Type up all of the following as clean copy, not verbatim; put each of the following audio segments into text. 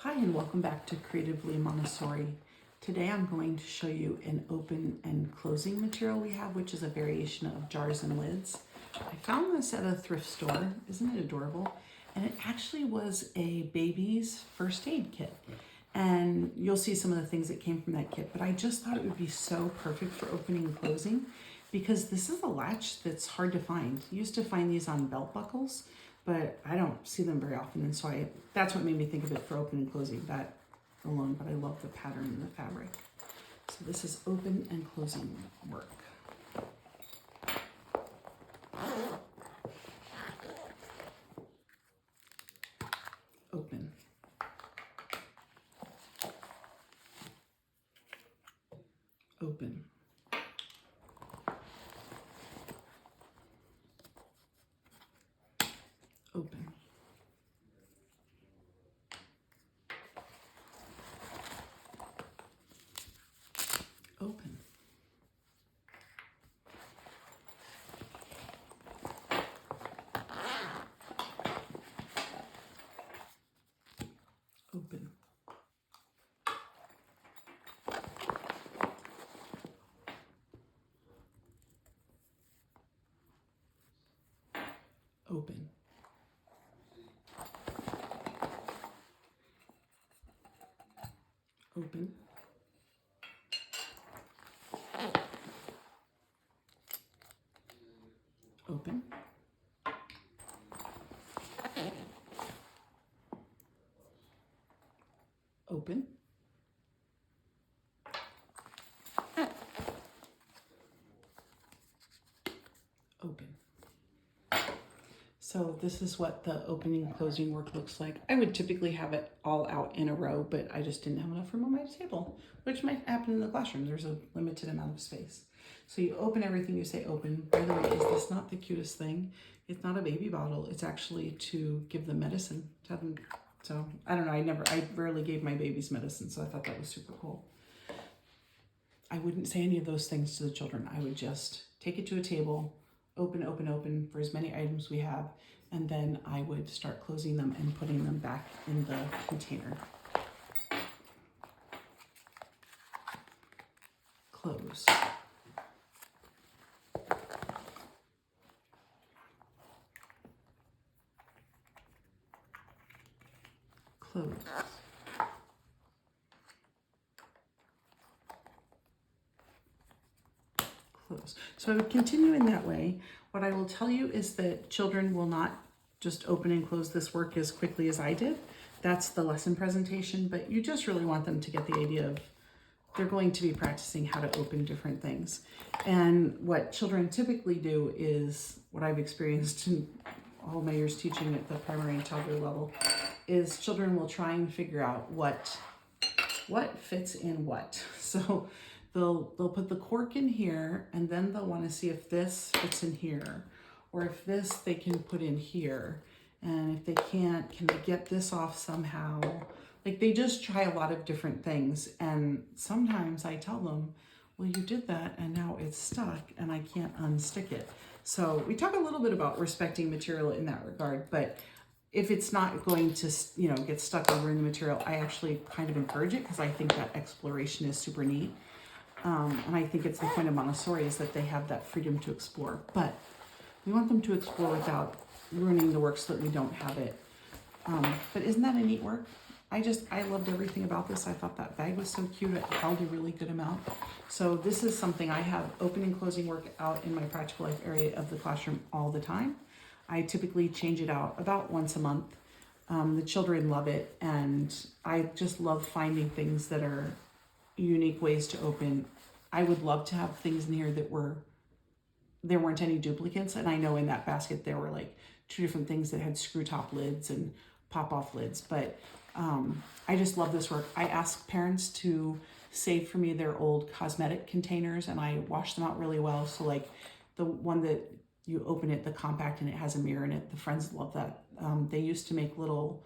Hi and welcome back to Creatively Montessori. Today I'm going to show you an open and closing material we have, which is a variation of jars and lids. I found this at a thrift store. Isn't it adorable? And it actually was a baby's first aid kit. And you'll see some of the things that came from that kit, but I just thought it would be so perfect for opening and closing because this is a latch that's hard to find. You used to find these on belt buckles, but I don't see them very often, and so that's what made me think of it for open and closing, that alone, but I love the pattern and the fabric. So this is open and closing work. Open. Open. Open. Open. Open. Open. Open. Open. Open. Open. So this is what the opening and closing work looks like. I would typically have it all out in a row, but I just didn't have enough room on my table, which might happen in the classroom. There's a limited amount of space. So you open everything you say open. By the way, is this not the cutest thing? It's not a baby bottle. It's actually to give them medicine, to have them. So I don't know, I rarely gave my babies medicine, so I thought that was super cool. I wouldn't say any of those things to the children. I would just take it to a table, open, open, open for as many items we have, and then I would start closing them and putting them back in the container. Close. Close. Close. So I would continue in that way. What I will tell you is that children will not just open and close this work as quickly as I did. That's the lesson presentation, but you just really want them to get the idea of they're going to be practicing how to open different things. And what children typically do is, what I've experienced in all my years teaching at the primary and toddler level, is children will try and figure out what fits in what. So they'll put the cork in here, and then they'll want to see if this fits in here, or if this they can put in here. And if they can't, can they get this off somehow? Like, they just try a lot of different things. And sometimes I tell them, well, you did that and now it's stuck and I can't unstick it. So we talk a little bit about respecting material in that regard, but if it's not going to, get stuck over in the material, I actually kind of encourage it because I think that exploration is super neat. And I think it's the point of Montessori is that they have that freedom to explore, but we want them to explore without ruining the work so that we don't have it. But isn't that a neat work? I loved everything about this. I thought that bag was so cute. It held a really good amount. So this is something I have open and closing work out in my practical life area of the classroom all the time. I typically change it out about once a month. The children love it, and I just love finding things that are unique ways to open. I would love to have things in here that there weren't any duplicates, and I know in that basket there were like 2 different things that had screw top lids and pop off lids, but I just love this work. I ask parents to save for me their old cosmetic containers, and I wash them out really well. So like the one that you open it, the compact, and it has a mirror in it, the friends love that. They used to make little,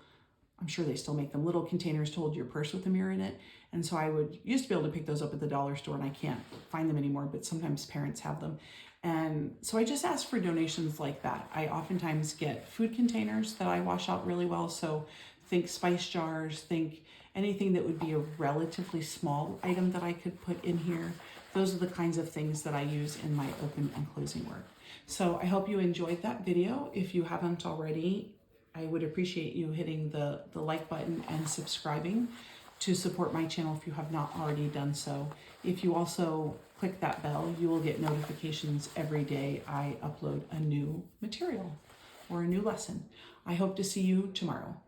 I'm sure they still make them, little containers to hold your purse with a mirror in it. And so I used to be able to pick those up at the dollar store, and I can't find them anymore, but sometimes parents have them. And so I just ask for donations like that. I oftentimes get food containers that I wash out really well. So think spice jars, think anything that would be a relatively small item that I could put in here. Those are the kinds of things that I use in my open and closing work. So I hope you enjoyed that video. If you haven't already, I would appreciate you hitting the like button and subscribing to support my channel if you have not already done so. If you also click that bell, you will get notifications every day I upload a new material or a new lesson. I hope to see you tomorrow.